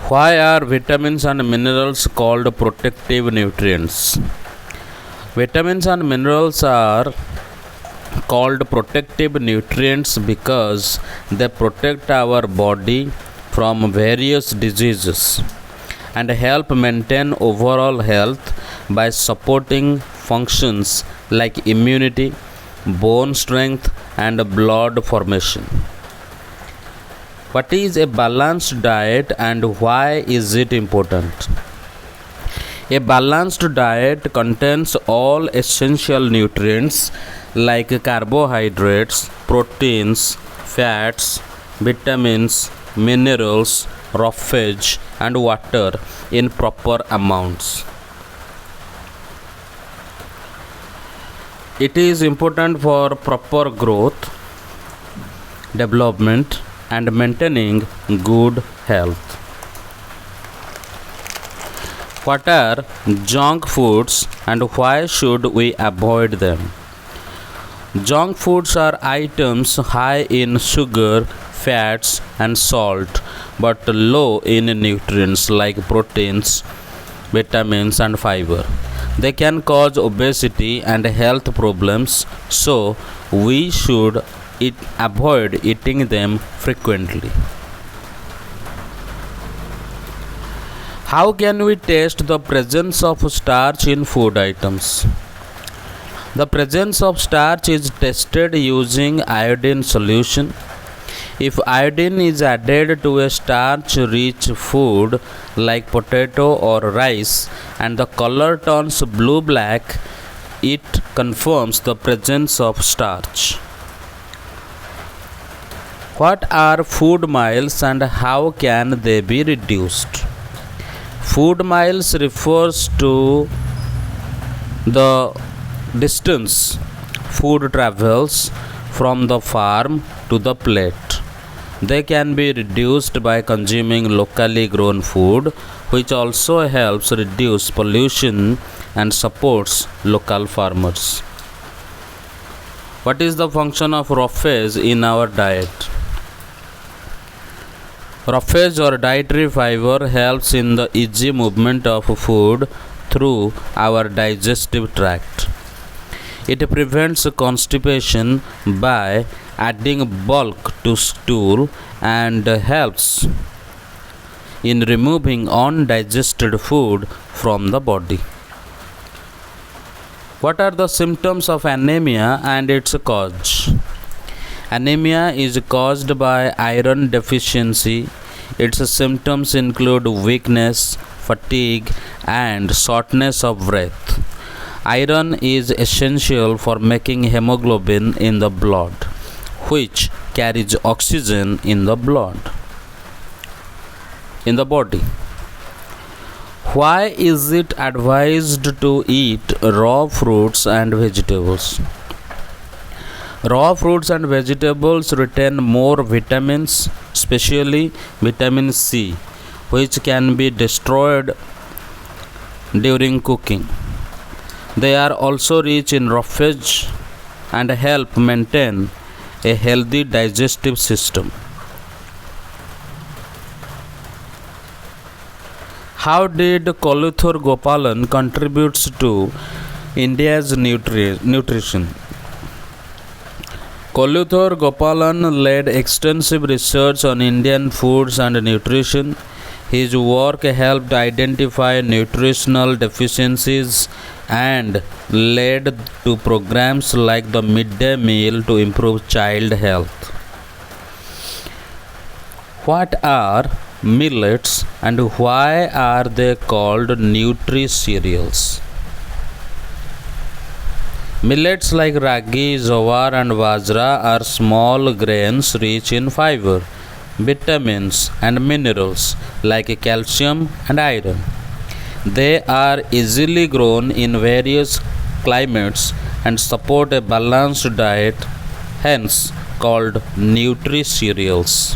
Why are vitamins and minerals called protective nutrients? Vitamins and minerals are called protective nutrients because they protect our body from various diseases and help maintain overall health by supporting functions like immunity, bone strength, and blood formation. What is a balanced diet and why is it important? A balanced diet contains all essential nutrients like carbohydrates, proteins, fats, vitamins, minerals, roughage, and water in proper amounts. It is important for proper growth, development, and maintaining good health. What are junk foods and why should we avoid them? Junk foods are items high in sugar, fats, and salt but low in nutrients like proteins, vitamins, and fiber. They can cause obesity and health problems, so we should avoid eating them frequently. How can we test the presence of starch in food items? The presence of starch is tested using iodine solution. If iodine is added to a starch-rich food like potato or rice and the color turns blue-black, it confirms the presence of starch. What are food miles and how can they be reduced? Food miles refers to the distance food travels from the farm to the plate. They can be reduced by consuming locally grown food, which also helps reduce pollution and supports local farmers. What is the function of roughage in our diet? Roughage or dietary fiber helps in the easy movement of food through our digestive tract. It prevents constipation by adding bulk to stool and helps in removing undigested food from the body. What are the symptoms of anemia and its cause? Anemia is caused by iron deficiency. Its symptoms include weakness, fatigue, and shortness of breath. Iron is essential for making hemoglobin in the blood, which carries oxygen in the body. Why is it advised to eat raw fruits and vegetables? Raw fruits and vegetables retain more vitamins, especially vitamin C, which can be destroyed during cooking. They are also rich in roughage and help maintain a healthy digestive system. How did Koluthur Gopalan contributes to India's nutrition? Koluthur Gopalan led extensive research on Indian foods and nutrition. His work helped identify nutritional deficiencies and led to programs like the midday meal to improve child health. What are millets and why are they called nutri-cereals? Millets like ragi, jowar, and bajra are small grains rich in fiber, vitamins, and minerals like calcium and iron. They are easily grown in various climates and support a balanced diet, hence called nutri-cereals.